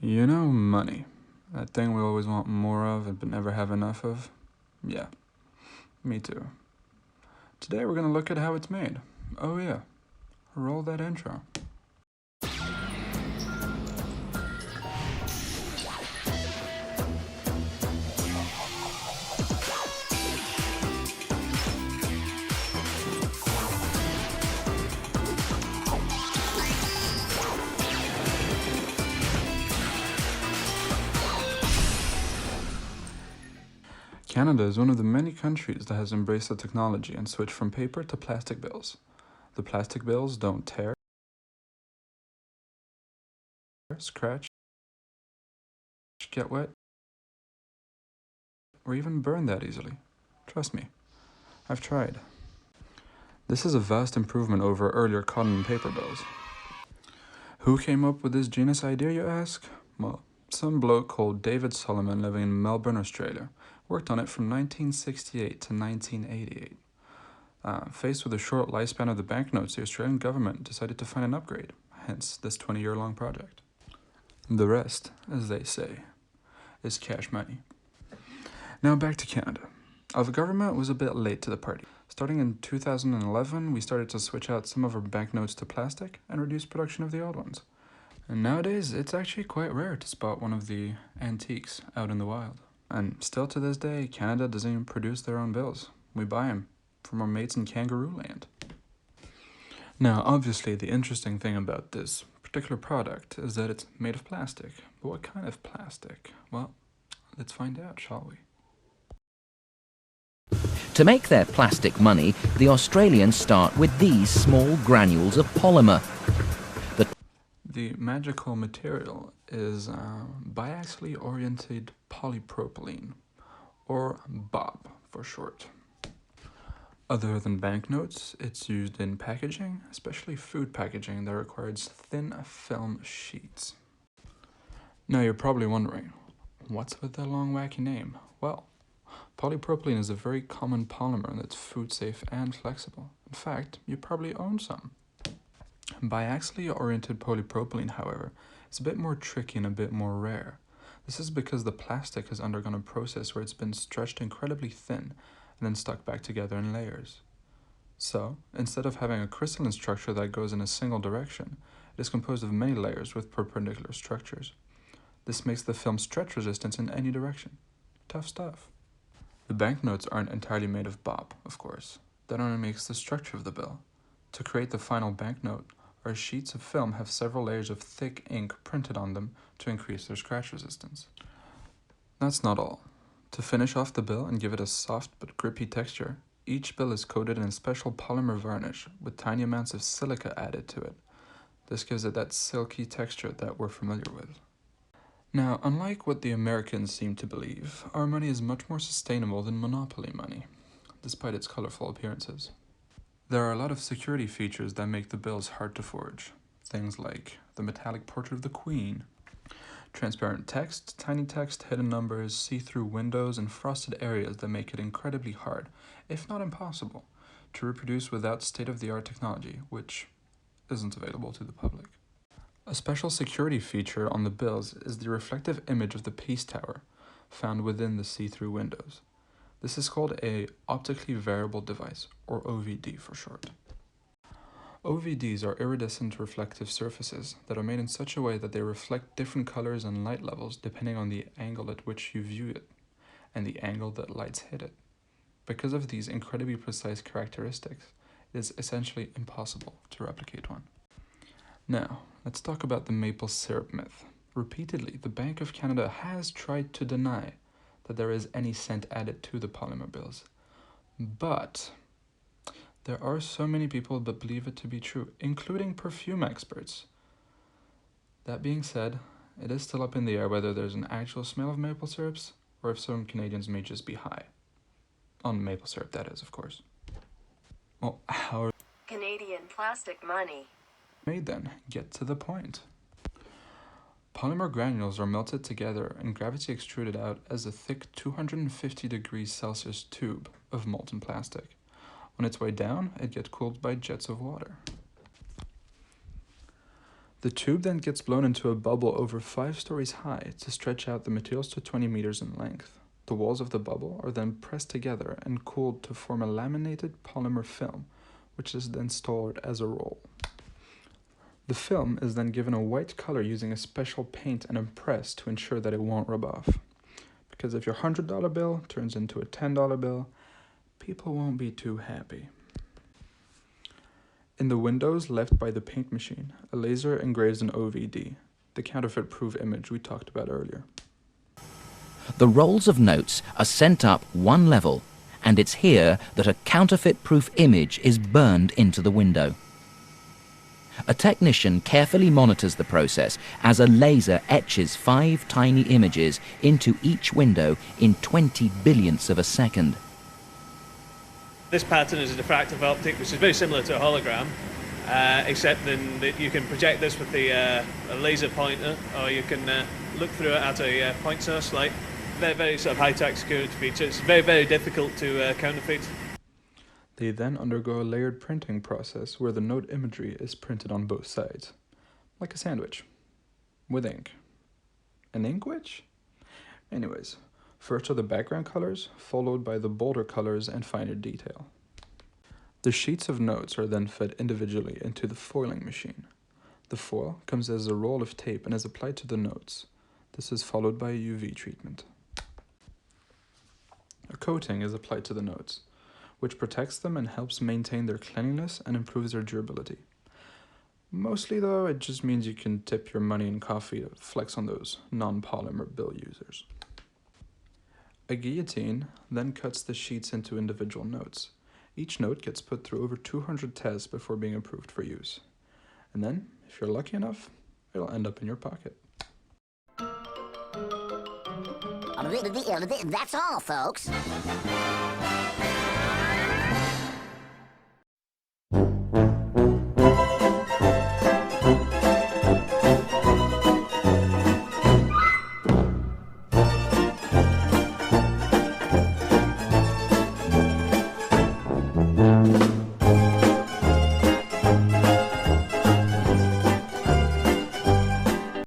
You know, money. That thing we always want more of but never have enough of? Yeah, me too. Today we're gonna look at how it's made. Oh yeah, roll that intro. Canada is one of the many countries that has embraced the technology and switched from paper to plastic bills. The plastic bills don't tear, scratch, get wet, or even burn that easily. Trust me, I've tried. This is a vast improvement over earlier cotton and paper bills. Who came up with this genius idea, you ask? Well, some bloke called David Solomon living in Melbourne, Australia, worked on it from 1968 to 1988. Faced with a short lifespan of the banknotes, the Australian government decided to find an upgrade, hence this 20-year-long project. The rest, as they say, is cash money. Now back to Canada. Our government was a bit late to the party. Starting in 2011, we started to switch out some of our banknotes to plastic and reduce production of the old ones. And nowadays, it's actually quite rare to spot one of the antiques out in the wild. And still to this day, Canada doesn't even produce their own bills. We buy them from our mates in Kangaroo Land. Now, obviously, the interesting thing about this particular product is that it's made of plastic. But what kind of plastic? Well, let's find out, shall we? To make their plastic money, the Australians start with these small granules of polymer. The magical material is biaxially oriented polypropylene, or BOP for short. Other than banknotes, it's used in packaging, especially food packaging that requires thin film sheets. Now you're probably wondering, what's with that long wacky name? Well, polypropylene is a very common polymer that's food safe and flexible. In fact, you probably own some. Biaxially oriented polypropylene, however, is a bit more tricky and a bit more rare. This is because the plastic has undergone a process where it's been stretched incredibly thin and then stuck back together in layers. So, instead of having a crystalline structure that goes in a single direction, it is composed of many layers with perpendicular structures. This makes the film stretch resistant in any direction. Tough stuff. The banknotes aren't entirely made of BOP, of course. That only makes the structure of the bill. To create the final banknote, our sheets of film have several layers of thick ink printed on them to increase their scratch resistance. That's not all. To finish off the bill and give it a soft but grippy texture, each bill is coated in a special polymer varnish with tiny amounts of silica added to it. This gives it that silky texture that we're familiar with. Now, unlike what the Americans seem to believe, our money is much more sustainable than monopoly money, despite its colorful appearances. There are a lot of security features that make the bills hard to forge. Things like the metallic portrait of the Queen, transparent text, tiny text, hidden numbers, see-through windows, and frosted areas that make it incredibly hard, if not impossible, to reproduce without state-of-the-art technology, which isn't available to the public. A special security feature on the bills is the reflective image of the peace tower, found within the see-through windows. This is called a optically variable device, or OVD for short. OVDs are iridescent reflective surfaces that are made in such a way that they reflect different colors and light levels depending on the angle at which you view it and the angle that lights hit it. Because of these incredibly precise characteristics, it is essentially impossible to replicate one. Now, let's talk about the maple syrup myth. Repeatedly, the Bank of Canada has tried to deny that there is any scent added to the polymer bills. But there are so many people that believe it to be true, including perfume experts. That being said, it is still up in the air whether there's an actual smell of maple syrups or if some Canadians may just be high. On maple syrup, that is, of course. Well, how are Canadian plastic money made then? Get to the point. Polymer granules are melted together and gravity extruded out as a thick 250 degrees Celsius tube of molten plastic. On its way down, it gets cooled by jets of water. The tube then gets blown into a bubble over 5 stories high to stretch out the materials to 20 meters in length. The walls of the bubble are then pressed together and cooled to form a laminated polymer film, which is then stored as a roll. The film is then given a white color using a special paint and a press to ensure that it won't rub off. Because if your $100 bill turns into a $10 bill, people won't be too happy. In the windows left by the paint machine, a laser engraves an OVD, the counterfeit-proof image we talked about earlier. The rolls of notes are sent up one level, and it's here that a counterfeit-proof image is burned into the window. A technician carefully monitors the process as a laser etches 5 tiny images into each window in 20 billionths of a second. This pattern is a diffractive optic, which is very similar to a hologram, except then that you can project this with a laser pointer, or you can look through it at a point source light. Very sort of high-tech security feature. It's very difficult to counterfeit. They then undergo a layered printing process where the note imagery is printed on both sides, like a sandwich, with ink. An inkwich? Anyways, first are the background colors, followed by the bolder colors and finer detail. The sheets of notes are then fed individually into the foiling machine. The foil comes as a roll of tape and is applied to the notes. This is followed by a UV treatment. A coating is applied to the notes, which protects them and helps maintain their cleanliness and improves their durability. Mostly though, it just means you can tip your money in coffee to flex on those non-polymer bill users. A guillotine then cuts the sheets into individual notes. Each note gets put through over 200 tests before being approved for use. And then, if you're lucky enough, it'll end up in your pocket. That's all, folks.